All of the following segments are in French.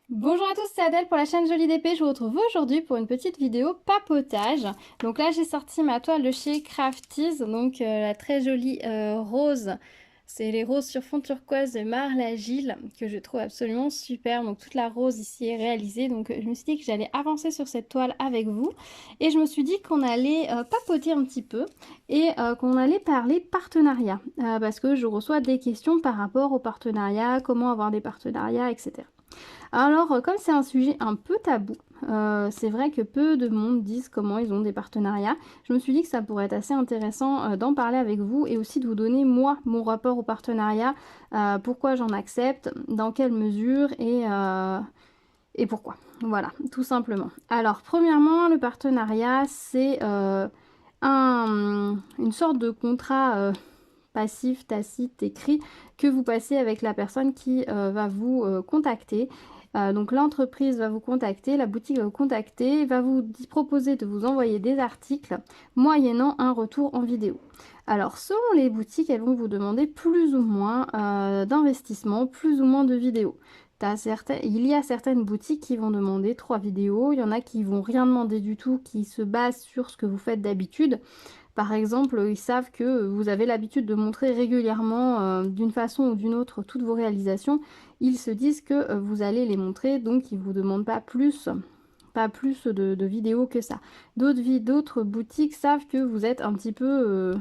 Bonjour à tous, c'est Adèle pour la chaîne Jolie d'épée. Je vous retrouve aujourd'hui pour une petite vidéo papotage. Donc là, j'ai sorti ma toile de chez Crafties, donc la très jolie rose. C'est les roses sur fond turquoise de Marla Gilles que je trouve absolument super. Donc toute la rose ici est réalisée. Donc je me suis dit que j'allais avancer sur cette toile avec vous. Et je me suis dit qu'on allait papoter un petit peu et qu'on allait parler partenariat. Parce que je reçois des questions par rapport au partenariat, comment avoir des partenariats, etc. Alors, comme c'est un sujet un peu tabou, c'est vrai que peu de monde disent comment ils ont des partenariats. Je me suis dit que ça pourrait être assez intéressant d'en parler avec vous et aussi de vous donner, moi, mon rapport au partenariat, pourquoi j'en accepte, dans quelle mesure et pourquoi. Voilà, tout simplement. Alors, premièrement, le partenariat, c'est une sorte de contrat passif, tacite, écrit, que vous passez avec la personne qui va vous contacter. Donc l'entreprise va vous contacter, la boutique va vous contacter, va vous proposer de vous envoyer des articles moyennant un retour en vidéo. Alors selon les boutiques, elles vont vous demander plus ou moins d'investissement, plus ou moins de vidéos. Il y a certaines boutiques qui vont demander 3 vidéos, il y en a qui vont rien demander du tout, qui se basent sur ce que vous faites d'habitude. Par exemple, ils savent que vous avez l'habitude de montrer régulièrement d'une façon ou d'une autre toutes vos réalisations. Ils se disent que vous allez les montrer, donc ils ne vous demandent pas plus de vidéos que ça. D'autres boutiques savent que vous êtes un petit peu...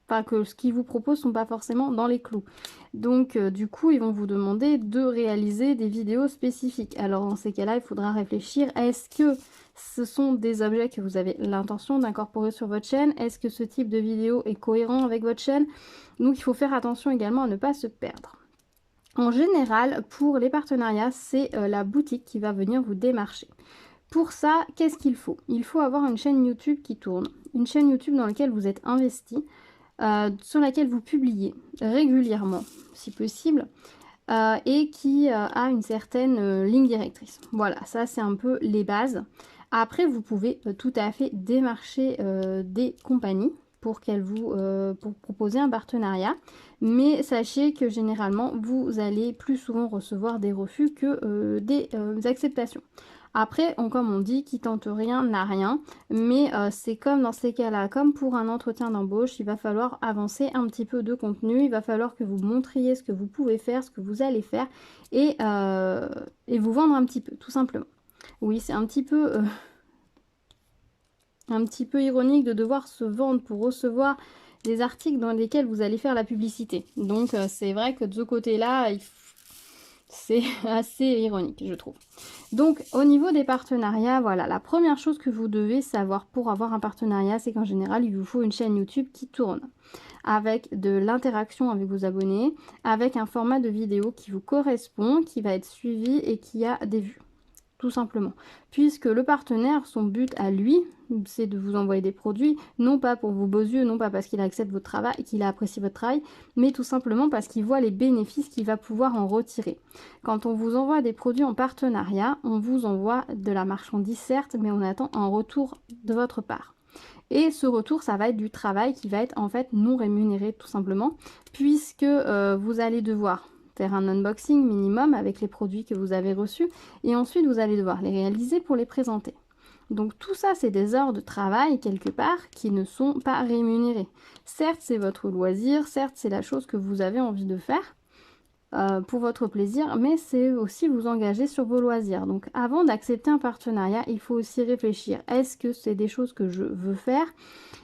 Enfin, que ce qu'ils vous proposent sont pas forcément dans les clous. Donc, du coup, ils vont vous demander de réaliser des vidéos spécifiques. Alors, dans ces cas-là, il faudra réfléchir. Est-ce que ce sont des objets que vous avez l'intention d'incorporer sur votre chaîne? Est-ce que ce type de vidéo est cohérent avec votre chaîne? Donc, il faut faire attention également à ne pas se perdre. En général, pour les partenariats, c'est la boutique qui va venir vous démarcher. Pour ça, qu'est-ce qu'il faut? Il faut avoir une chaîne YouTube qui tourne. Une chaîne YouTube dans laquelle vous êtes investi. Sur laquelle vous publiez régulièrement, si possible, et qui a une certaine ligne directrice. Voilà, ça c'est un peu les bases. Après, vous pouvez tout à fait démarcher des compagnies pour pour proposer un partenariat, mais sachez que généralement vous allez plus souvent recevoir des refus que des acceptations. Après, comme on dit, qui tente rien n'a rien, mais c'est comme dans ces cas-là, comme pour un entretien d'embauche, il va falloir avancer un petit peu de contenu, il va falloir que vous montriez ce que vous pouvez faire, ce que vous allez faire, et vous vendre un petit peu, tout simplement. Oui, c'est un petit peu ironique de devoir se vendre pour recevoir des articles dans lesquels vous allez faire la publicité. Donc c'est vrai que de ce côté-là, c'est assez ironique, je trouve. Donc, au niveau des partenariats, voilà, la première chose que vous devez savoir pour avoir un partenariat, c'est qu'en général, il vous faut une chaîne YouTube qui tourne, avec de l'interaction avec vos abonnés, avec un format de vidéo qui vous correspond, qui va être suivi et qui a des vues. Tout simplement. Puisque le partenaire, son but à lui, c'est de vous envoyer des produits, non pas pour vos beaux yeux, non pas parce qu'il accepte votre travail, qu'il apprécie votre travail, mais tout simplement parce qu'il voit les bénéfices qu'il va pouvoir en retirer. Quand on vous envoie des produits en partenariat, on vous envoie de la marchandise certes, mais on attend un retour de votre part. Et ce retour, ça va être du travail qui va être en fait non rémunéré tout simplement, puisque vous allez devoir faire un unboxing minimum avec les produits que vous avez reçus et ensuite vous allez devoir les réaliser pour les présenter. Donc tout ça, c'est des heures de travail quelque part qui ne sont pas rémunérées. Certes, c'est votre loisir, certes, c'est la chose que vous avez envie de faire pour votre plaisir, mais c'est aussi vous engager sur vos loisirs. Donc avant d'accepter un partenariat, il faut aussi réfléchir. Est-ce que c'est des choses que je veux faire?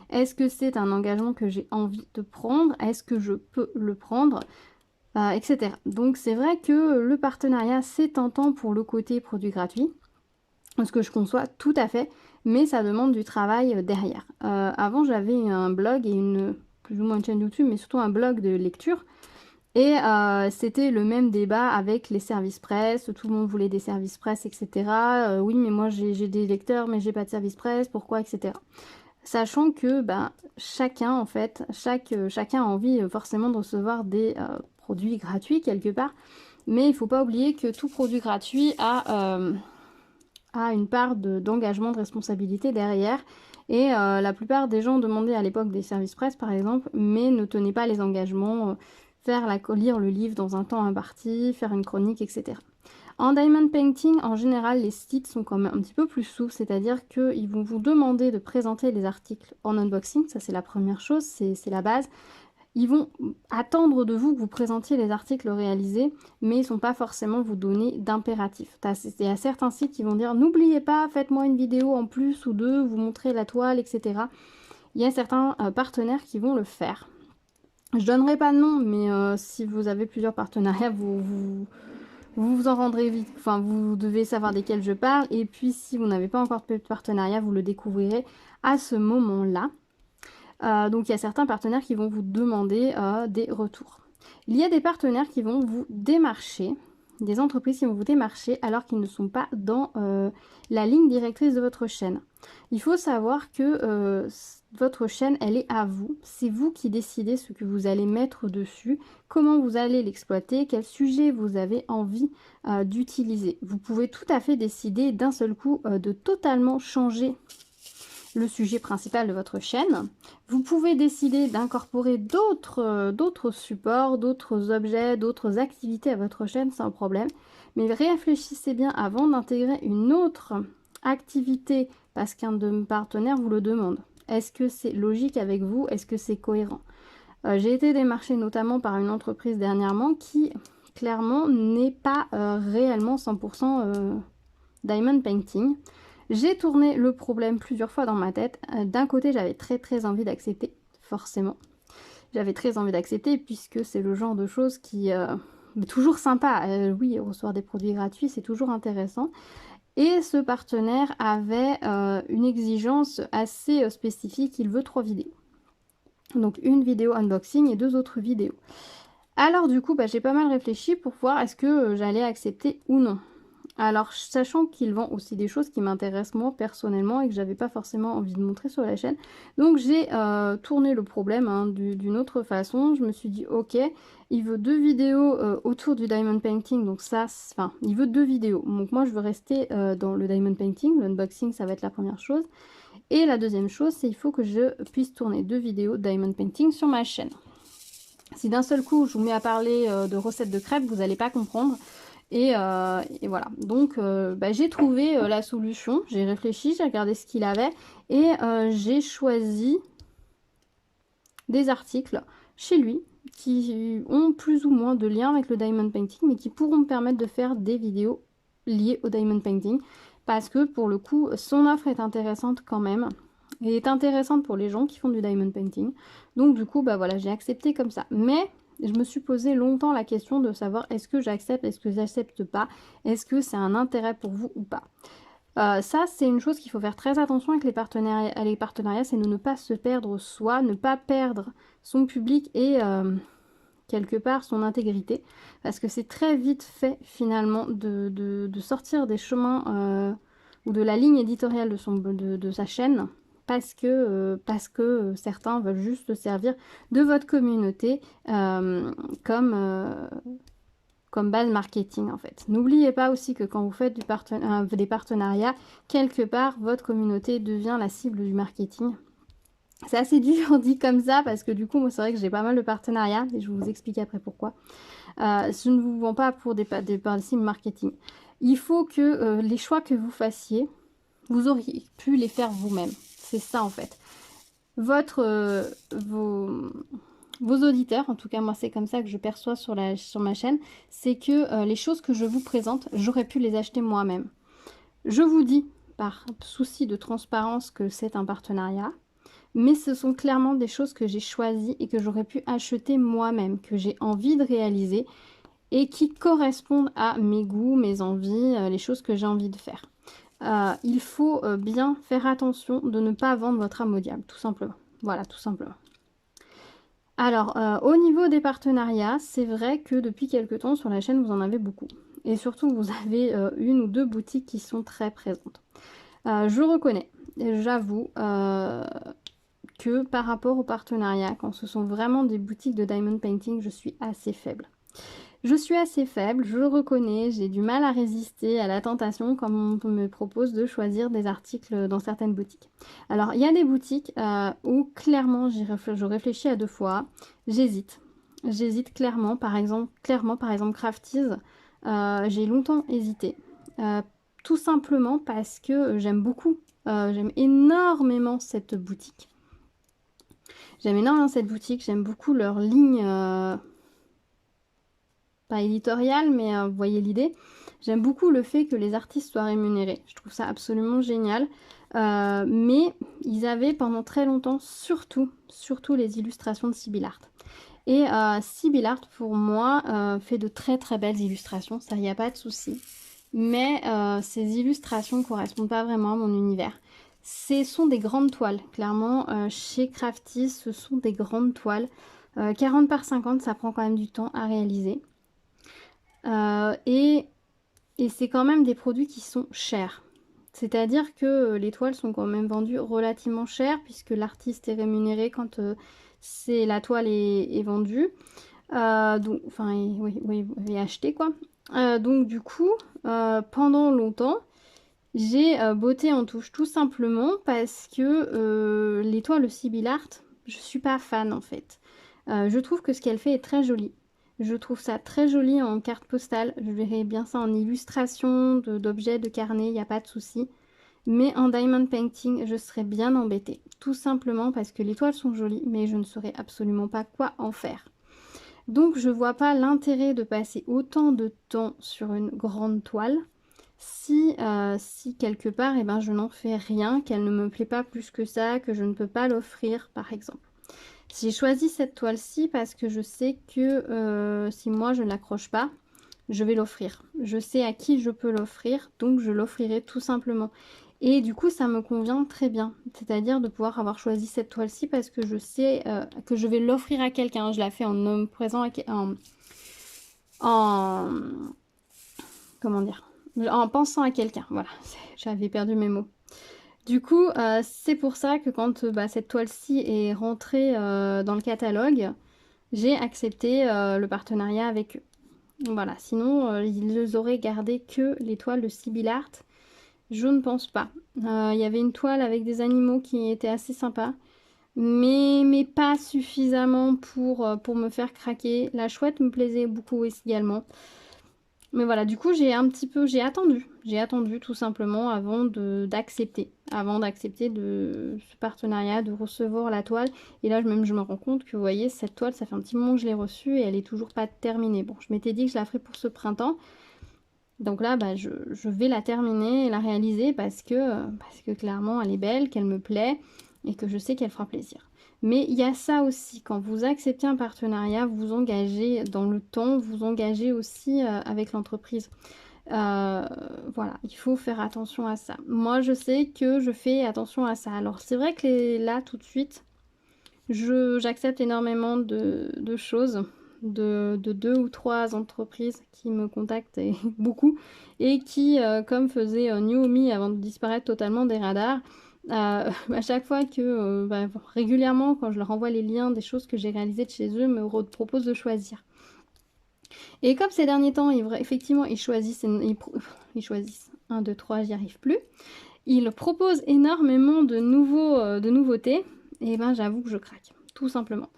Est-ce que c'est un engagement que j'ai envie de prendre? Est-ce que je peux le prendre? Etc. Donc c'est vrai que le partenariat c'est tentant pour le côté produit gratuit, ce que je conçois tout à fait, mais ça demande du travail derrière. Avant j'avais un blog et plus ou moins une chaîne YouTube, mais surtout un blog de lecture. Et c'était le même débat avec les services presse, tout le monde voulait des services presse, etc. Oui, mais moi j'ai des lecteurs, mais j'ai pas de service presse, pourquoi, etc. Sachant que chacun, en fait, chacun a envie forcément de recevoir des produits gratuits quelque part, mais il ne faut pas oublier que tout produit gratuit a une part d'engagement, de responsabilité derrière. Et la plupart des gens demandaient à l'époque des services presse, par exemple, mais ne tenaient pas les engagements, lire le livre dans un temps imparti, faire une chronique, etc. En diamond painting, en général, les sites sont quand même un petit peu plus souples, c'est-à-dire qu'ils vont vous demander de présenter les articles en unboxing, ça c'est la première chose, c'est la base. Ils vont attendre de vous que vous présentiez les articles réalisés, mais ils ne sont pas forcément vous donner d'impératif. Il y a certains sites qui vont dire n'oubliez pas, faites-moi une vidéo en plus ou deux, vous montrez la toile, etc. Il y a certains partenaires qui vont le faire. Je donnerai pas de nom, mais si vous avez plusieurs partenariats, vous en rendrez vite. Enfin, vous devez savoir desquels je parle. Et puis, si vous n'avez pas encore de partenariat, vous le découvrirez à ce moment-là. Donc, il y a certains partenaires qui vont vous demander des retours. Il y a des partenaires qui vont vous démarcher, des entreprises qui vont vous démarcher alors qu'ils ne sont pas dans la ligne directrice de votre chaîne. Il faut savoir que votre chaîne, elle est à vous. C'est vous qui décidez ce que vous allez mettre dessus, comment vous allez l'exploiter, quel sujet vous avez envie d'utiliser. Vous pouvez tout à fait décider d'un seul coup de totalement changer le sujet principal de votre chaîne. Vous pouvez décider d'incorporer d'autres supports, d'autres objets, d'autres activités à votre chaîne sans problème. Mais réfléchissez bien avant d'intégrer une autre activité parce qu'un de mes partenaires vous le demande. Est-ce que c'est logique avec vous? Est-ce que c'est cohérent? J'ai été démarchée notamment par une entreprise dernièrement qui clairement n'est pas réellement 100% diamond painting. J'ai tourné le problème plusieurs fois dans ma tête. D'un côté, j'avais très envie d'accepter, forcément. J'avais très envie d'accepter puisque c'est le genre de choses qui est toujours sympa. Oui, recevoir des produits gratuits, c'est toujours intéressant. Et ce partenaire avait une exigence assez spécifique. Il veut 3 vidéos. Donc une vidéo unboxing et 2 autres vidéos. Alors du coup, j'ai pas mal réfléchi pour voir est-ce que j'allais accepter ou non. Alors, sachant qu'il vend aussi des choses qui m'intéressent moi personnellement et que j'avais pas forcément envie de montrer sur la chaîne. Donc j'ai tourné le problème d'une autre façon. Je me suis dit ok, il veut 2 vidéos autour du diamond painting. Donc ça, enfin, il veut 2 vidéos. Donc moi je veux rester dans le diamond painting. L'unboxing ça va être la première chose. Et la deuxième chose, c'est il faut que je puisse tourner 2 vidéos diamond painting sur ma chaîne. Si d'un seul coup je vous mets à parler de recettes de crêpes, vous n'allez pas comprendre. Et voilà, donc j'ai trouvé la solution, j'ai réfléchi, j'ai regardé ce qu'il avait et j'ai choisi des articles chez lui qui ont plus ou moins de lien avec le diamond painting mais qui pourront me permettre de faire des vidéos liées au diamond painting parce que pour le coup son offre est intéressante quand même et est intéressante pour les gens qui font du diamond painting. Donc du coup voilà, j'ai accepté comme ça. Mais je me suis posé longtemps la question de savoir est-ce que j'accepte, est-ce que j'accepte pas, est-ce que c'est un intérêt pour vous ou pas. Ça, c'est une chose qu'il faut faire très attention avec les partenariats, c'est de ne pas se perdre soi, ne pas perdre son public et quelque part son intégrité. Parce que c'est très vite fait finalement de sortir des chemins ou de la ligne éditoriale de sa chaîne. Parce que certains veulent juste se servir de votre communauté comme base marketing en fait. N'oubliez pas aussi que quand vous faites des partenariats, quelque part votre communauté devient la cible du marketing. C'est assez dur dit comme ça parce que du coup moi c'est vrai que j'ai pas mal de partenariats et je vais vous expliquer après pourquoi. Je ne vous vends pas pour des cibles marketing. Il faut que les choix que vous fassiez, vous auriez pu les faire vous-même. C'est ça en fait. Vos auditeurs, en tout cas moi c'est comme ça que je perçois sur ma chaîne, c'est que les choses que je vous présente, j'aurais pu les acheter moi-même. Je vous dis par souci de transparence que c'est un partenariat, mais ce sont clairement des choses que j'ai choisies et que j'aurais pu acheter moi-même, que j'ai envie de réaliser et qui correspondent à mes goûts, mes envies, les choses que j'ai envie de faire. Il faut bien faire attention de ne pas vendre votre âme au diable, tout simplement. Voilà, tout simplement. Alors, au niveau des partenariats, c'est vrai que depuis quelques temps, sur la chaîne, vous en avez beaucoup. Et surtout, vous avez 1 ou 2 boutiques qui sont très présentes. Je reconnais, j'avoue, que par rapport aux partenariats, quand ce sont vraiment des boutiques de diamond painting, je suis assez faible. Je suis assez faible, je le reconnais, j'ai du mal à résister à la tentation quand on me propose de choisir des articles dans certaines boutiques. Alors, il y a des boutiques où clairement, je réfléchis à 2 fois, j'hésite. J'hésite clairement, par exemple Crafties. J'ai longtemps hésité. Tout simplement parce que j'aime beaucoup, j'aime énormément cette boutique. J'aime beaucoup leur ligne, pas éditoriale, mais vous voyez l'idée. J'aime beaucoup le fait que les artistes soient rémunérés. Je trouve ça absolument génial. Mais ils avaient pendant très longtemps surtout les illustrations de Sibyl Art. Et Sibyl Art, pour moi, fait de très très belles illustrations, ça, il n'y a pas de souci. Mais ces illustrations ne correspondent pas vraiment à mon univers. Ce sont des grandes toiles, clairement, chez Crafty, ce sont des grandes toiles. 40 par 50, ça prend quand même du temps à réaliser. Et c'est quand même des produits qui sont chers. C'est-à-dire que les toiles sont quand même vendues relativement chères, puisque l'artiste est rémunéré quand la toile est vendue. Donc, enfin, oui, et acheté quoi. Donc du coup, pendant longtemps, j'ai botté en touche tout simplement parce que les toiles Sibyl Art, je suis pas fan en fait. Je trouve que ce qu'elle fait est très joli. Je trouve ça très joli en carte postale. Je verrais bien ça en illustration d'objets, de carnet, il n'y a pas de souci. Mais en diamond painting, je serais bien embêtée. Tout simplement parce que les toiles sont jolies, mais je ne saurais absolument pas quoi en faire. Donc je vois pas l'intérêt de passer autant de temps sur une grande toile si quelque part eh ben, je n'en fais rien, qu'elle ne me plaît pas plus que ça, que je ne peux pas l'offrir par exemple. J'ai choisi cette toile-ci parce que je sais que si moi je ne l'accroche pas, je vais l'offrir. Je sais à qui je peux l'offrir, donc je l'offrirai tout simplement. Et du coup, ça me convient très bien. C'est-à-dire de pouvoir avoir choisi cette toile-ci parce que je sais que je vais l'offrir à quelqu'un. Je la fais en homme présent, comment dire, en pensant à quelqu'un. Voilà, j'avais perdu mes mots. Du coup, c'est pour ça que quand cette toile-ci est rentrée dans le catalogue, j'ai accepté le partenariat avec eux. Voilà, sinon ils auraient gardé que les toiles de Sibyl Art. Je ne pense pas. Il y avait une toile avec des animaux qui était assez sympa, mais pas suffisamment pour me faire craquer. La chouette me plaisait beaucoup également. Mais voilà, du coup j'ai attendu tout simplement avant d'accepter de ce partenariat, de recevoir la toile. Et là même je me rends compte que vous voyez, cette toile, ça fait un petit moment que je l'ai reçue et elle est toujours pas terminée. Bon, je m'étais dit que je la ferais pour ce printemps. Donc là, je vais la terminer et la réaliser parce que clairement elle est belle, qu'elle me plaît et que je sais qu'elle fera plaisir. Mais il y a ça aussi, quand vous acceptez un partenariat, vous vous engagez dans le temps, vous vous engagez aussi avec l'entreprise. Voilà, il faut faire attention à ça. Moi, je sais que je fais attention à ça. Alors, c'est vrai que là, tout de suite, j'accepte énormément de choses, de 2 ou 3 entreprises qui me contactent, et beaucoup, et qui, comme faisait Naomi avant de disparaître totalement des radars, à chaque fois que, régulièrement, quand je leur envoie les liens des choses que j'ai réalisées de chez eux, me proposent de choisir. Et comme ces derniers temps, effectivement, ils choisissent 1, 2, 3, j'y arrive plus. Ils proposent énormément de nouveautés, et ben j'avoue que je craque, tout simplement.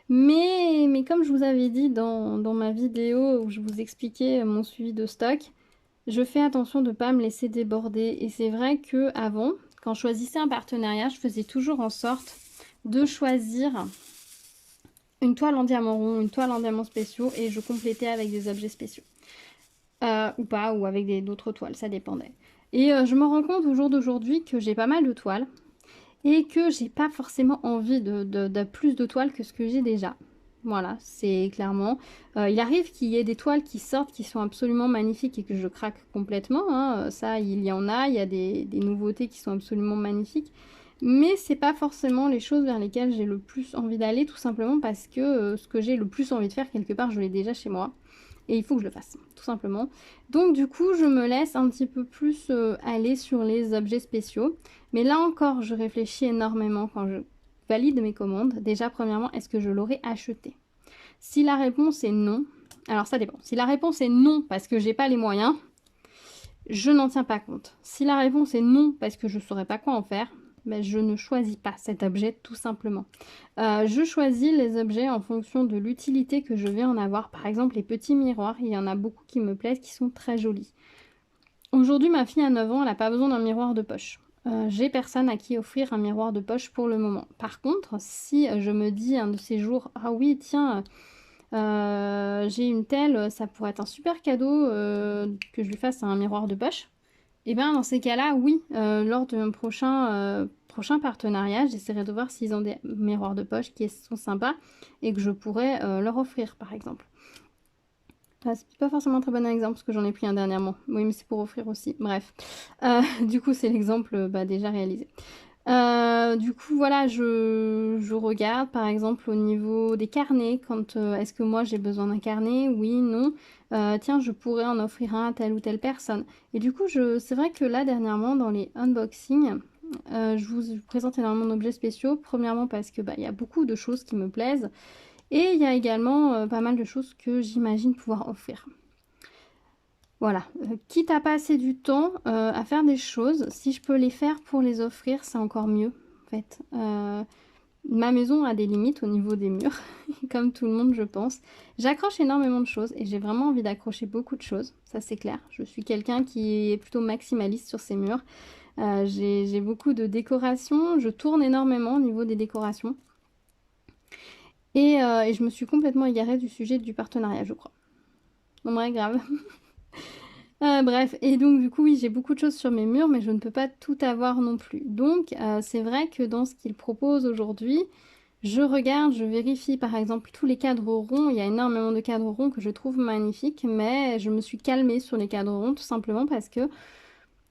Mais comme je vous avais dit dans ma vidéo où je vous expliquais mon suivi de stock, je fais attention de ne pas me laisser déborder. Et c'est vrai que avant, quand je choisissais un partenariat, je faisais toujours en sorte de choisir une toile en diamant rond, une toile en diamants spéciaux, et je complétais avec des objets spéciaux. Ou pas, ou avec d'autres toiles, ça dépendait. Et je me rends compte au jour d'aujourd'hui que j'ai pas mal de toiles et que j'ai pas forcément envie de plus de toiles que ce que j'ai déjà. Voilà, c'est clairement... il arrive qu'il y ait des toiles qui sortent qui sont absolument magnifiques et que je craque complètement. Hein. Ça, il y en a, il y a des nouveautés qui sont absolument magnifiques. Mais c'est pas forcément les choses vers lesquelles j'ai le plus envie d'aller, tout simplement parce que ce que j'ai le plus envie de faire, quelque part, je l'ai déjà chez moi. Et il faut que je le fasse, tout simplement. Donc du coup, je me laisse un petit peu plus aller sur les objets spéciaux. Mais là encore, je réfléchis énormément quand je valide mes commandes. Déjà, premièrement, est-ce que je l'aurais acheté? Si la réponse est non, alors ça dépend. Si la réponse est non parce que j'ai pas les moyens, je n'en tiens pas compte. Si la réponse est non parce que je saurais pas quoi en faire, ben, je ne choisis pas cet objet tout simplement. Je choisis les objets en fonction de l'utilité que je vais en avoir. Par exemple, les petits miroirs, il y en a beaucoup qui me plaisent, qui sont très jolis. Aujourd'hui, ma fille a 9 ans, elle n'a pas besoin d'un miroir de poche. J'ai personne à qui offrir un miroir de poche pour le moment. Par contre, si je me dis un de ces jours, ah oui, tiens, j'ai une telle, ça pourrait être un super cadeau que je lui fasse un miroir de poche. Et bien dans ces cas-là, oui, lors de mon prochain partenariat, j'essaierai de voir s'ils ont des miroirs de poche qui sont sympas et que je pourrais leur offrir par exemple. C'est pas forcément un très bon exemple parce que j'en ai pris un dernièrement. Oui, mais c'est pour offrir aussi. Bref. Du coup, c'est l'exemple déjà réalisé. Du coup, voilà, je regarde par exemple au niveau des carnets. Quand est-ce que moi j'ai besoin d'un carnet? Oui, non. Tiens, je pourrais en offrir un à telle ou telle personne. Et du coup, c'est vrai que là, dernièrement, dans les unboxings, je vous présente énormément d'objets spéciaux. Premièrement parce que il y a beaucoup de choses qui me plaisent. Et il y a également pas mal de choses que j'imagine pouvoir offrir. Voilà, quitte à passer du temps à faire des choses, si je peux les faire pour les offrir, c'est encore mieux en fait. Ma maison a des limites au niveau des murs, comme tout le monde je pense. J'accroche énormément de choses et j'ai vraiment envie d'accrocher beaucoup de choses, ça c'est clair. Je suis quelqu'un qui est plutôt maximaliste sur ses murs. J'ai beaucoup de décorations, je tourne énormément au niveau des décorations. Et je me suis complètement égarée du sujet du partenariat, je crois. Bon, bref, grave. Bref, et donc du coup, oui, j'ai beaucoup de choses sur mes murs, mais je ne peux pas tout avoir non plus. Donc, c'est vrai que dans ce qu'il propose aujourd'hui, je regarde, je vérifie par exemple tous les cadres ronds. Il y a énormément de cadres ronds que je trouve magnifiques, mais je me suis calmée sur les cadres ronds tout simplement parce que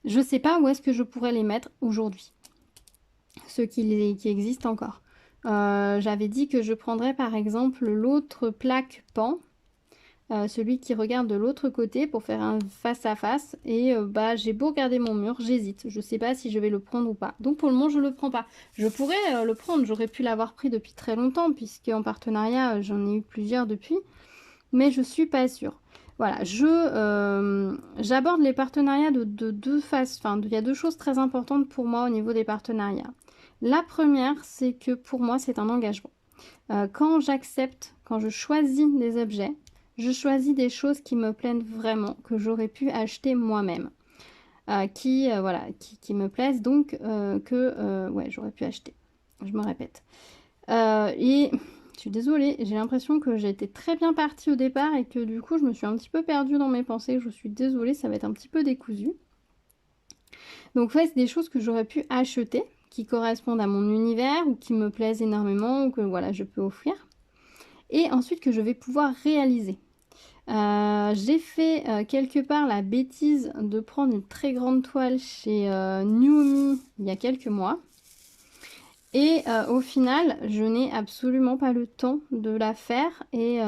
je ne sais pas où est-ce que je pourrais les mettre aujourd'hui. Ceux qui existent encore. J'avais dit que je prendrais par exemple l'autre plaque pan, celui qui regarde de l'autre côté pour faire un face à face. Et j'ai beau regarder mon mur, j'hésite. Je sais pas si je vais le prendre ou pas. Donc pour le moment, je le prends pas. Je pourrais le prendre, j'aurais pu l'avoir pris depuis très longtemps, puisque en partenariat, j'en ai eu plusieurs depuis. Mais je suis pas sûre. Voilà, j'aborde les partenariats de deux faces. Enfin, il y a deux choses très importantes pour moi au niveau des partenariats. La première, c'est que pour moi, c'est un engagement. Quand j'accepte, quand je choisis des objets, je choisis des choses qui me plaisent vraiment, que j'aurais pu acheter moi-même. Qui me plaisent donc j'aurais pu acheter. Je me répète. Et je suis désolée, j'ai l'impression que j'ai été très bien partie au départ et que du coup je me suis un petit peu perdue dans mes pensées. Je suis désolée, ça va être un petit peu décousu. Donc c'est des choses que j'aurais pu acheter, qui correspondent à mon univers ou qui me plaisent énormément ou que voilà, je peux offrir. Et ensuite que je vais pouvoir réaliser. J'ai fait quelque part la bêtise de prendre une très grande toile chez Nuomi il y a quelques mois. Et au final, je n'ai absolument pas le temps de la faire et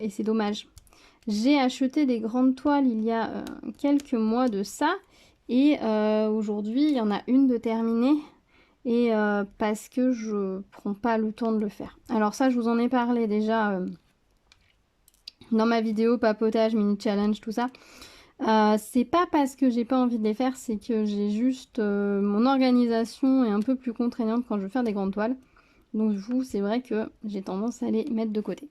c'est dommage. J'ai acheté des grandes toiles il y a quelques mois de ça et aujourd'hui, il y en a une de terminée et parce que je prends pas le temps de le faire. Alors ça, je vous en ai parlé déjà dans ma vidéo papotage, mini challenge, tout ça. C'est pas parce que j'ai pas envie de les faire, c'est que j'ai juste mon organisation est un peu plus contraignante quand je veux faire des grandes toiles. Donc c'est vrai que j'ai tendance à les mettre de côté.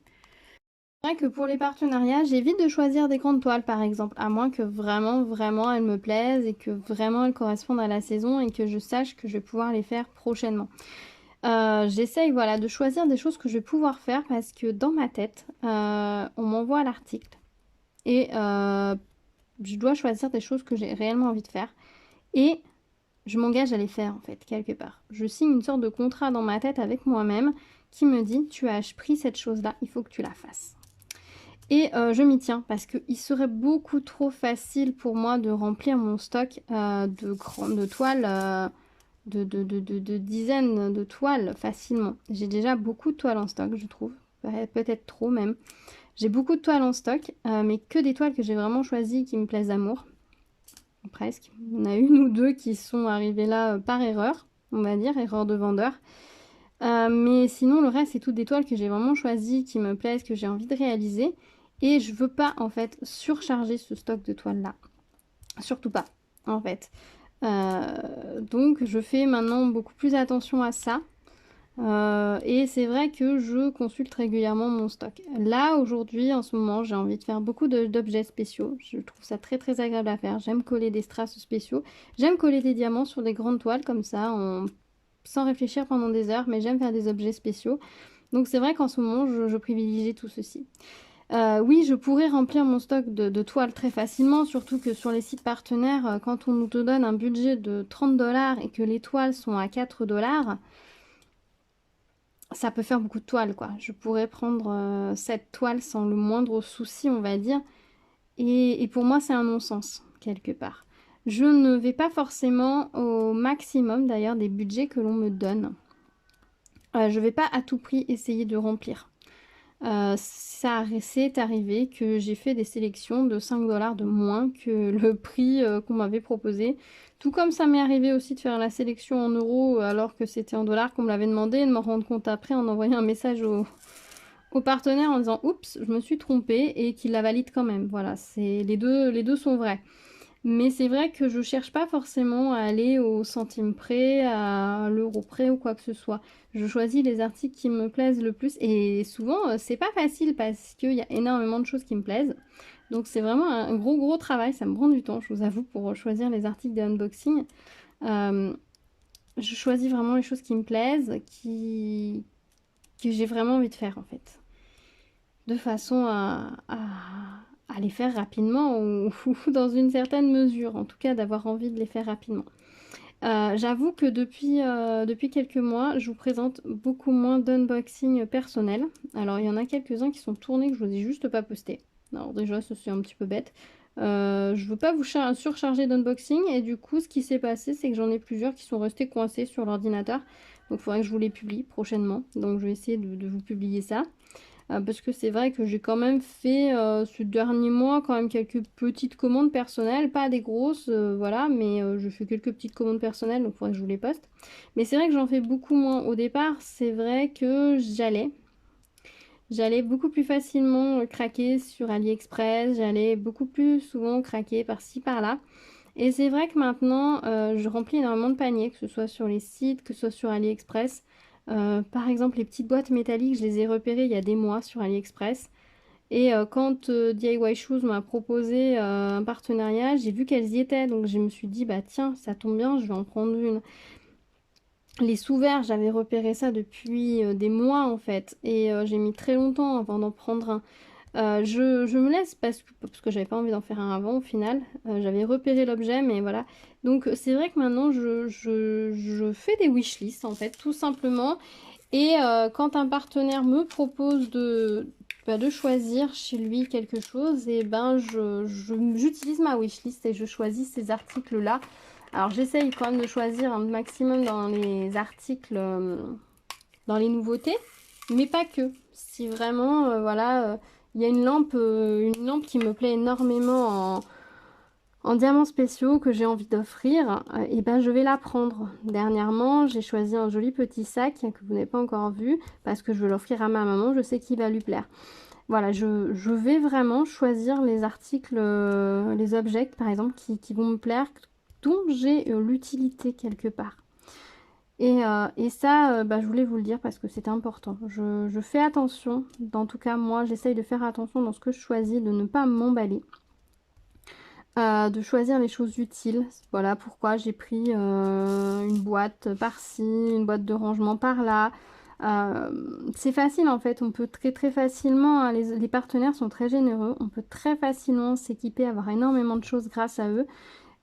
C'est vrai que pour les partenariats, j'évite de choisir des grandes toiles par exemple, à moins que vraiment, vraiment elles me plaisent et que vraiment elles correspondent à la saison et que je sache que je vais pouvoir les faire prochainement. J'essaye voilà, de choisir des choses que je vais pouvoir faire parce que dans ma tête, on m'envoie l'article et je dois choisir des choses que j'ai réellement envie de faire et je m'engage à les faire en fait, quelque part. Je signe une sorte de contrat dans ma tête avec moi-même qui me dit tu as pris cette chose-là, il faut que tu la fasses. Et je m'y tiens parce qu'il serait beaucoup trop facile pour moi de remplir mon stock de toiles, de dizaines de toiles facilement. J'ai déjà beaucoup de toiles en stock, je trouve. Peut-être trop même. J'ai beaucoup de toiles en stock, mais que des toiles que j'ai vraiment choisies qui me plaisent d'amour. Presque. Il y en a une ou deux qui sont arrivées là par erreur, on va dire, erreur de vendeur. Mais sinon, le reste, c'est toutes des toiles que j'ai vraiment choisies, qui me plaisent, que j'ai envie de réaliser. Et je veux pas, en fait, surcharger ce stock de toiles-là. Surtout pas, en fait. Donc je fais maintenant beaucoup plus attention à ça. Et c'est vrai que je consulte régulièrement mon stock. Là, aujourd'hui, en ce moment, j'ai envie de faire beaucoup d'objets spéciaux. Je trouve ça très très agréable à faire. J'aime coller des strass spéciaux. J'aime coller des diamants sur des grandes toiles comme ça, sans réfléchir pendant des heures, mais j'aime faire des objets spéciaux. Donc c'est vrai qu'en ce moment, je privilégie tout ceci. Oui, je pourrais remplir mon stock de toiles très facilement, surtout que sur les sites partenaires, quand on nous donne un budget de 30 $ et que les toiles sont à 4 $, ça peut faire beaucoup de toiles, quoi. Je pourrais prendre cette toile sans le moindre souci, on va dire. Et pour moi, c'est un non-sens, quelque part. Je ne vais pas forcément au maximum, d'ailleurs, des budgets que l'on me donne. Je ne vais pas à tout prix essayer de remplir. C'est arrivé que j'ai fait des sélections de 5 $ de moins que le prix qu'on m'avait proposé. Tout comme ça m'est arrivé aussi de faire la sélection en euros alors que c'était en dollars qu'on me l'avait demandé et de me rendre compte après en envoyant un message au partenaire en disant oups, je me suis trompée et qu'il la valide quand même. Voilà, les deux sont vrais. Mais c'est vrai que je cherche pas forcément à aller au centime près, à l'euro près ou quoi que ce soit. Je choisis les articles qui me plaisent le plus et souvent c'est pas facile parce qu'il y a énormément de choses qui me plaisent. Donc c'est vraiment un gros travail, ça me prend du temps, je vous avoue, pour choisir les articles de unboxing. Je choisis vraiment les choses qui me plaisent, que j'ai vraiment envie de faire en fait. De façon à les faire rapidement ou dans une certaine mesure, en tout cas d'avoir envie de les faire rapidement. J'avoue que depuis quelques mois, je vous présente beaucoup moins d'unboxing personnel. Alors il y en a quelques-uns qui sont tournés que je vous ai juste pas postés. Alors déjà, ça c'est un petit peu bête. Je veux pas vous surcharger d'unboxing et du coup ce qui s'est passé c'est que j'en ai plusieurs qui sont restés coincés sur l'ordinateur. Donc il faudrait que je vous les publie prochainement. Donc je vais essayer de vous publier ça. Parce que c'est vrai que j'ai quand même fait ce dernier mois quand même quelques petites commandes personnelles, pas des grosses, voilà, mais je fais quelques petites commandes personnelles, donc il faudrait que je vous les poste. Mais c'est vrai que j'en fais beaucoup moins. Au départ, c'est vrai que j'allais beaucoup plus facilement craquer sur AliExpress, j'allais beaucoup plus souvent craquer par-ci par-là. Et c'est vrai que maintenant, je remplis énormément de paniers, que ce soit sur les sites, que ce soit sur AliExpress. Par exemple, les petites boîtes métalliques, je les ai repérées il y a des mois sur AliExpress. Et quand DIY Shoes m'a proposé un partenariat, j'ai vu qu'elles y étaient. Donc je me suis dit, bah tiens, ça tombe bien, je vais en prendre une. Les sous-verts, j'avais repéré ça depuis des mois en fait. Et j'ai mis très longtemps avant d'en prendre un. Je me laisse parce que j'avais pas envie d'en faire un avant au final. J'avais repéré l'objet, mais voilà. Donc c'est vrai que maintenant je fais des wishlists en fait, tout simplement. Et quand un partenaire me propose de choisir chez lui quelque chose, et ben j'utilise ma wishlist et je choisis ces articles-là. Alors j'essaye quand même de choisir un maximum dans les articles, dans les nouveautés, mais pas que. Si vraiment, voilà, il y a une lampe qui me plaît énormément en diamants spéciaux que j'ai envie d'offrir, et ben je vais la prendre. Dernièrement, j'ai choisi un joli petit sac que vous n'avez pas encore vu parce que je veux l'offrir à ma maman, je sais qu'il va lui plaire. Voilà, je vais vraiment choisir les articles, les objets par exemple qui vont me plaire, dont j'ai l'utilité quelque part. Et ça, bah, je voulais vous le dire parce que c'était important. Je fais attention, en tout cas moi j'essaye de faire attention dans ce que je choisis, de ne pas m'emballer. De choisir les choses utiles. Voilà pourquoi j'ai pris une boîte par-ci, une boîte de rangement par-là. C'est facile en fait, on peut très facilement, hein, les partenaires sont très généreux, on peut très facilement s'équiper, avoir énormément de choses grâce à eux.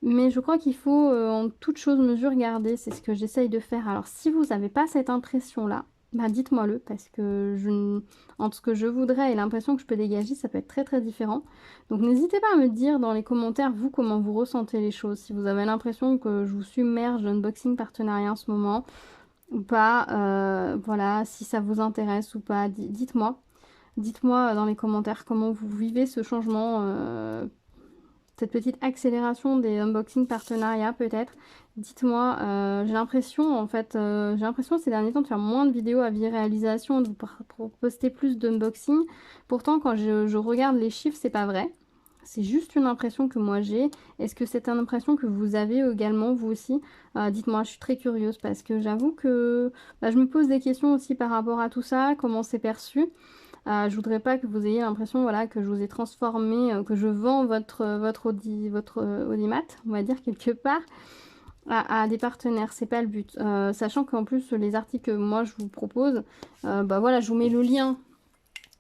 Mais je crois qu'il faut en toute chose mesure garder, c'est ce que j'essaye de faire. Alors si vous n'avez pas cette impression-là, bah dites-moi le, parce que entre ce que je voudrais et l'impression que je peux dégager, ça peut être très différent. Donc n'hésitez pas à me dire dans les commentaires, vous, comment vous ressentez les choses. Si vous avez l'impression que je vous submerge d'unboxing partenariat en ce moment, ou pas, voilà, si ça vous intéresse ou pas, dites-moi. Dites-moi dans les commentaires comment vous vivez ce changement, cette petite accélération des unboxing partenariats peut-être. Dites-moi, j'ai l'impression en fait, j'ai l'impression ces derniers temps de faire moins de vidéos à vie réalisation, de poster plus d'unboxing. Pourtant quand je regarde les chiffres, c'est pas vrai. C'est juste une impression que moi j'ai. Est-ce que c'est une impression que vous avez également, vous aussi? Dites-moi, je suis très curieuse parce que j'avoue que je me pose des questions aussi par rapport à tout ça, comment c'est perçu. Je voudrais pas que vous ayez l'impression, voilà, que je vous ai transformé, que je vends votre audimat, on va dire quelque part, à des partenaires. C'est pas le but. Sachant qu'en plus les articles que moi je vous propose, voilà, je vous mets le lien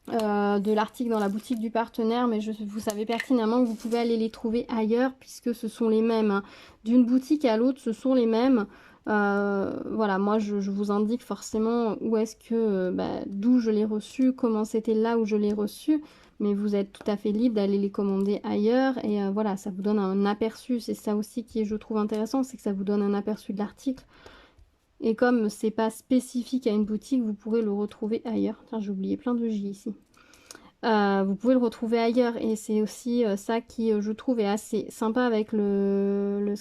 de l'article dans la boutique du partenaire, mais vous savez pertinemment que vous pouvez aller les trouver ailleurs puisque ce sont les mêmes, hein. D'une boutique à l'autre, ce sont les mêmes. Voilà, moi je vous indique forcément où est-ce que, d'où je l'ai reçu, comment c'était là où je l'ai reçu, mais vous êtes tout à fait libre d'aller les commander ailleurs et voilà, ça vous donne un aperçu. C'est ça aussi qui est, je trouve, intéressant, c'est que ça vous donne un aperçu de l'article. Et comme c'est pas spécifique à une boutique, vous pourrez le retrouver ailleurs. Tiens, j'ai oublié plein de J ici. Vous pouvez le retrouver ailleurs et c'est aussi ça qui, je trouve, est assez sympa avec le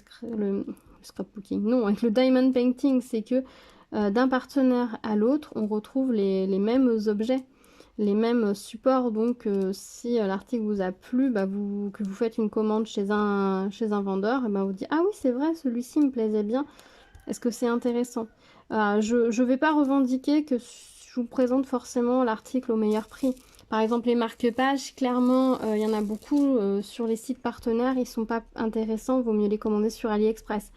scrapbooking. Non, avec le diamond painting, c'est que d'un partenaire à l'autre, on retrouve les mêmes objets, les mêmes supports. Donc, si l'article vous a plu, que vous faites une commande chez un vendeur, et vous dites ah oui, c'est vrai, celui-ci me plaisait bien. Est-ce que c'est intéressant? Je ne vais pas revendiquer que je vous présente forcément l'article au meilleur prix. Par exemple, les marque-pages, clairement, il y en a beaucoup sur les sites partenaires, ils sont pas intéressants, vaut mieux les commander sur AliExpress.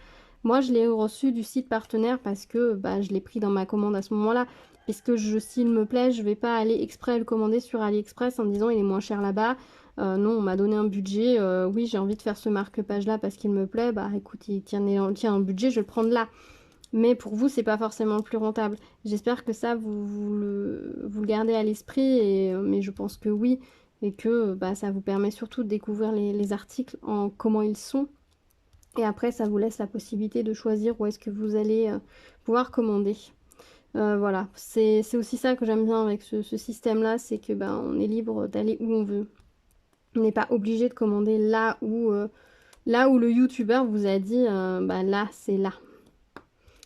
Moi, je l'ai reçu du site partenaire parce que je l'ai pris dans ma commande à ce moment-là. Puisque s'il me plaît, je vais pas aller exprès le commander sur AliExpress en me disant il est moins cher là-bas. Non, on m'a donné un budget. Oui, j'ai envie de faire ce marque-page là parce qu'il me plaît. Écoute, il tient un budget, je vais le prendre là. Mais pour vous, c'est pas forcément le plus rentable. J'espère que ça, vous le gardez à l'esprit, mais je pense que oui, et que ça vous permet surtout de découvrir les articles en comment ils sont. Et après, ça vous laisse la possibilité de choisir où est-ce que vous allez pouvoir commander. Voilà, c'est aussi ça que j'aime bien avec ce système-là, c'est que on est libre d'aller où on veut. On n'est pas obligé de commander là où le youtubeur vous a dit là, c'est là.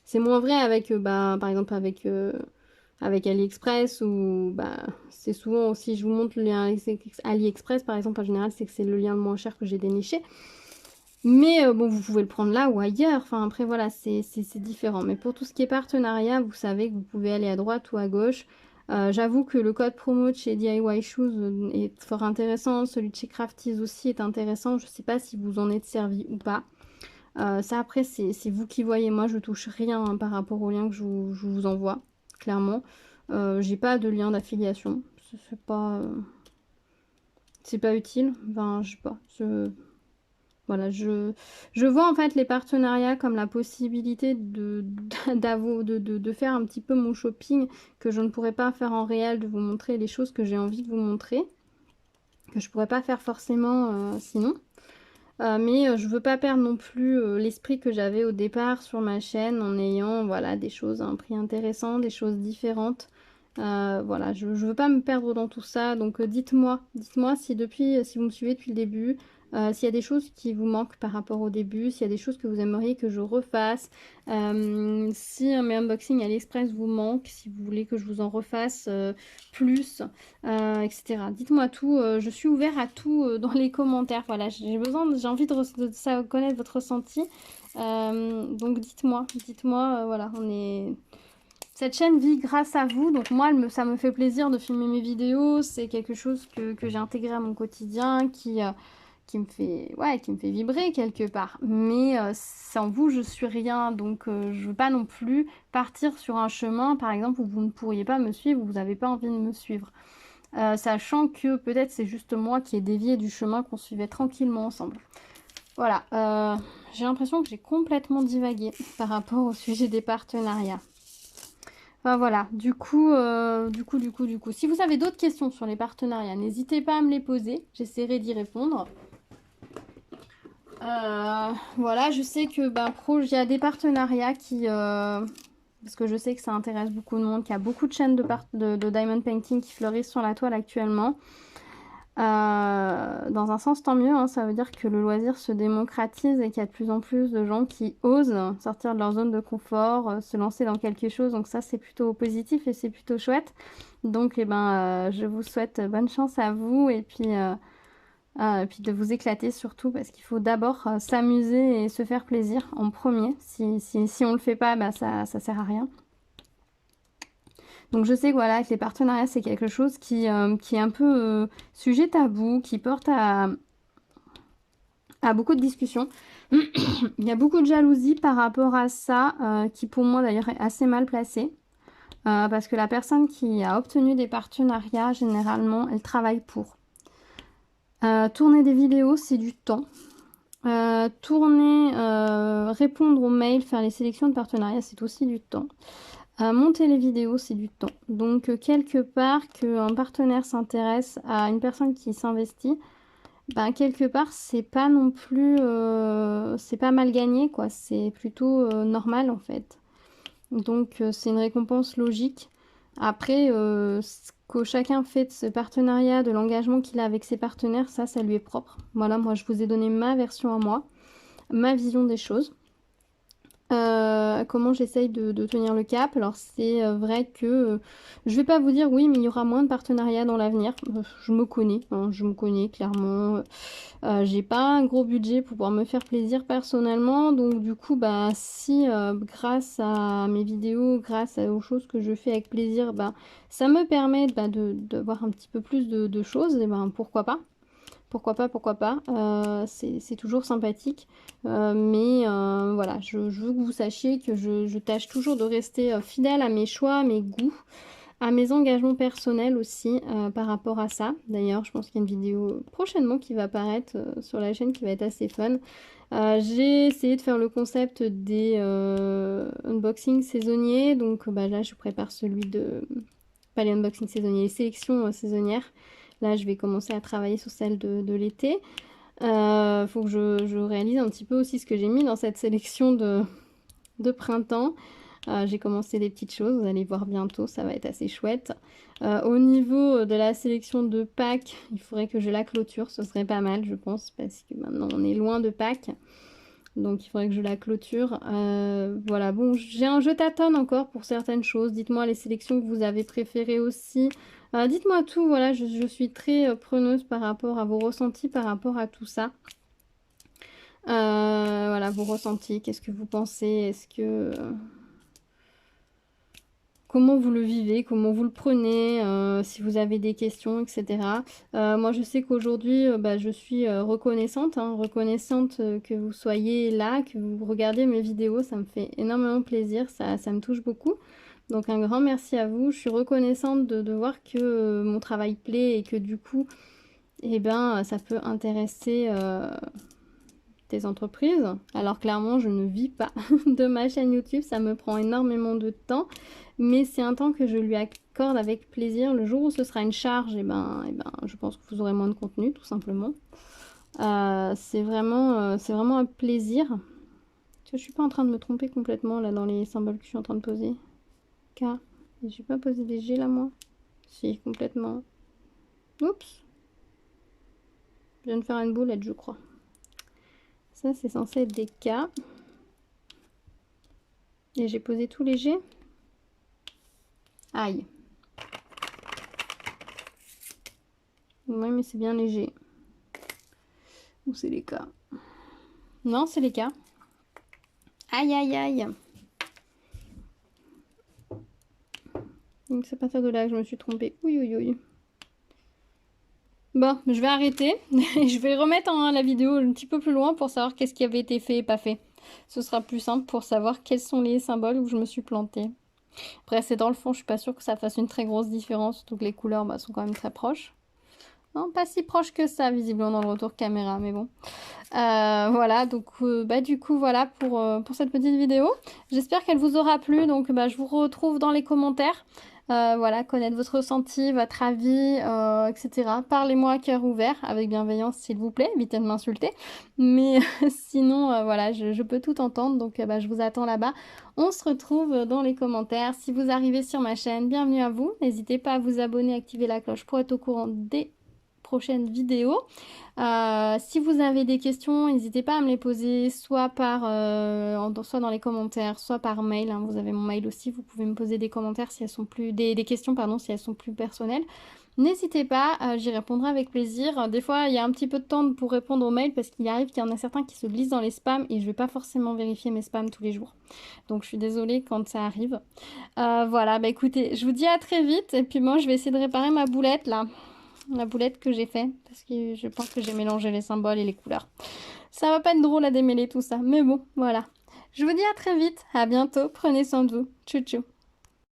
C'est moins vrai avec, par exemple, avec AliExpress ou c'est souvent aussi, je vous montre le lien AliExpress, par exemple, en général, c'est que c'est le lien le moins cher que j'ai déniché. Mais bon, vous pouvez le prendre là ou ailleurs. Enfin, après, voilà, c'est différent. Mais pour tout ce qui est partenariat, vous savez que vous pouvez aller à droite ou à gauche. J'avoue que le code promo de chez DIY Shoes est fort intéressant. Celui de chez Crafties aussi est intéressant. Je ne sais pas si vous en êtes servi ou pas. Ça après c'est vous qui voyez, moi je touche rien hein, par rapport au lien que je vous envoie, clairement. J'ai pas de lien d'affiliation, c'est pas utile, je sais pas, voilà, je vois en fait les partenariats comme la possibilité de faire un petit peu mon shopping que je ne pourrais pas faire en réel, de vous montrer les choses que j'ai envie de vous montrer, que je pourrais pas faire forcément sinon. Mais je veux pas perdre non plus l'esprit que j'avais au départ sur ma chaîne en ayant voilà, des choses à un prix intéressant, des choses différentes. Voilà, je veux pas me perdre dans tout ça. Donc dites-moi si vous me suivez depuis le début, s'il y a des choses qui vous manquent par rapport au début, s'il y a des choses que vous aimeriez que je refasse, si mes unboxings AliExpress vous manquent, si vous voulez que je vous en refasse plus, etc. Dites-moi tout, je suis ouvert à tout dans les commentaires. Voilà, j'ai envie de connaître votre ressenti. Donc dites-moi, voilà, cette chaîne vit grâce à vous, donc moi ça me fait plaisir de filmer mes vidéos, c'est quelque chose que j'ai intégré à mon quotidien, qui me fait vibrer quelque part. Mais sans vous, je suis rien, donc je veux pas non plus partir sur un chemin, par exemple, où vous ne pourriez pas me suivre, où vous n'avez pas envie de me suivre. Sachant que peut-être c'est juste moi qui ai dévié du chemin qu'on suivait tranquillement ensemble. Voilà, j'ai l'impression que j'ai complètement divagué par rapport au sujet des partenariats. Enfin, voilà, du coup, si vous avez d'autres questions sur les partenariats, n'hésitez pas à me les poser, j'essaierai d'y répondre. Voilà, je sais que il y a des partenariats qui, parce que je sais que ça intéresse beaucoup de monde, qu'il y a beaucoup de chaînes de diamond painting qui fleurissent sur la toile actuellement. Dans un sens, tant mieux, hein, ça veut dire que le loisir se démocratise et qu'il y a de plus en plus de gens qui osent sortir de leur zone de confort, se lancer dans quelque chose. Donc ça, c'est plutôt positif et c'est plutôt chouette. Donc, je vous souhaite bonne chance à vous et puis Et puis de vous éclater surtout, parce qu'il faut d'abord s'amuser et se faire plaisir en premier. Si on le fait pas, bah ça sert à rien. Donc je sais que voilà, que les partenariats, c'est quelque chose qui est un peu sujet tabou, qui porte à beaucoup de discussions. Il y a beaucoup de jalousie par rapport à ça, qui pour moi d'ailleurs est assez mal placée. Parce que la personne qui a obtenu des partenariats, généralement, elle travaille pour. Tourner des vidéos, c'est du temps. Répondre aux mails, faire les sélections de partenariats, c'est aussi du temps. Monter les vidéos, c'est du temps. Donc, quelque part, qu'un partenaire s'intéresse à une personne qui s'investit, ben, quelque part, c'est pas non plus... c'est pas mal gagné, quoi. C'est plutôt normal, en fait. Donc, c'est une récompense logique. Après, ce que chacun fait de ce partenariat, de l'engagement qu'il a avec ses partenaires, ça lui est propre. Voilà, moi, je vous ai donné ma version à moi, ma vision des choses. Comment j'essaye de tenir le cap. Alors c'est vrai que je vais pas vous dire oui mais il y aura moins de partenariats dans l'avenir. Je me connais, hein, je me connais clairement. J'ai pas un gros budget pour pouvoir me faire plaisir personnellement. Donc du coup bah si grâce à mes vidéos, grâce aux choses que je fais avec plaisir, bah ça me permet de voir un petit peu plus de choses, et ben pourquoi pas. Pourquoi pas, pourquoi pas. C'est toujours sympathique. Mais voilà, je veux que vous sachiez que je tâche toujours de rester fidèle à mes choix, à mes goûts, à mes engagements personnels aussi par rapport à ça. D'ailleurs, je pense qu'il y a une vidéo prochainement qui va apparaître sur la chaîne qui va être assez fun. J'ai essayé de faire le concept des unboxings saisonniers. Donc bah, là, je prépare celui de... Pas les unboxings saisonniers, les sélections saisonnières. Là, je vais commencer à travailler sur celle de l'été. Faut que je réalise un petit peu aussi ce que j'ai mis dans cette sélection de printemps. J'ai commencé des petites choses, vous allez voir bientôt, ça va être assez chouette. Au niveau de la sélection de Pâques, il faudrait que je la clôture, ce serait pas mal je pense, parce que maintenant on est loin de Pâques. Donc il faudrait que je la clôture. Voilà, bon, je tâtonne encore pour certaines choses. Dites-moi les sélections que vous avez préférées aussi. Dites-moi tout, voilà, je suis très preneuse par rapport à vos ressentis, par rapport à tout ça. Voilà, vos ressentis, qu'est-ce que vous pensez? Est-ce que... comment vous le vivez, comment vous le prenez, si vous avez des questions, etc. Moi, je sais qu'aujourd'hui, bah, je suis reconnaissante, hein, reconnaissante que vous soyez là, que vous regardiez mes vidéos, ça me fait énormément plaisir, ça me touche beaucoup. Donc un grand merci à vous, je suis reconnaissante de voir que mon travail plaît et que du coup, eh ben, ça peut intéresser des entreprises. Alors clairement, je ne vis pas de ma chaîne YouTube, ça me prend énormément de temps, mais c'est un temps que je lui accorde avec plaisir. Le jour où ce sera une charge, je pense que vous aurez moins de contenu, tout simplement. C'est vraiment un plaisir. Je suis pas en train de me tromper complètement là dans les symboles que je suis en train de poser. K. J'ai pas posé des G là, moi? Si, complètement. Oups. Je viens de faire une boulette, je crois. Ça, c'est censé être des K. Et j'ai posé tous les G. Aïe. Oui, mais c'est bien léger. Ou c'est les K? Non, c'est les K. Aïe, aïe, aïe. Donc c'est à partir de là que je me suis trompée. Oui, oui, oui. Bon, je vais arrêter. Je vais remettre la vidéo un petit peu plus loin pour savoir qu'est-ce qui avait été fait et pas fait. Ce sera plus simple pour savoir quels sont les symboles où je me suis plantée. Après, c'est dans le fond, je suis pas sûre que ça fasse une très grosse différence, surtout que les couleurs sont quand même très proches. Non, pas si proches que ça, visiblement, dans le retour caméra, mais bon. Voilà, donc du coup, voilà pour cette petite vidéo. J'espère qu'elle vous aura plu, donc je vous retrouve dans les commentaires. Voilà, connaître votre ressenti, votre avis, etc. Parlez-moi à cœur ouvert, avec bienveillance s'il vous plaît, évitez de m'insulter. Mais sinon, voilà, je peux tout entendre, donc je vous attends là-bas. On se retrouve dans les commentaires. Si vous arrivez sur ma chaîne, bienvenue à vous. N'hésitez pas à vous abonner, activer la cloche pour être au courant des prochaines vidéos. Si vous avez des questions, n'hésitez pas à me les poser soit dans les commentaires, soit par mail, hein. Vous avez mon mail aussi, vous pouvez me poser des commentaires si elles sont plus des questions pardon si elles sont plus personnelles. n'hésitez pas, j'y répondrai avec plaisir. Des fois, il y a un petit peu de temps pour répondre aux mails parce qu'il arrive qu'il y en a certains qui se glissent dans les spams et je vais pas forcément vérifier mes spams tous les jours. Donc je suis désolée quand ça arrive. Voilà, bah écoutez, je vous dis à très vite et puis moi je vais essayer de réparer ma boulette là. La boulette que j'ai fait parce que je pense que j'ai mélangé les symboles et les couleurs. Ça va pas être drôle à démêler tout ça, mais bon, voilà. Je vous dis à très vite, à bientôt, prenez soin de vous. Tchou tchou.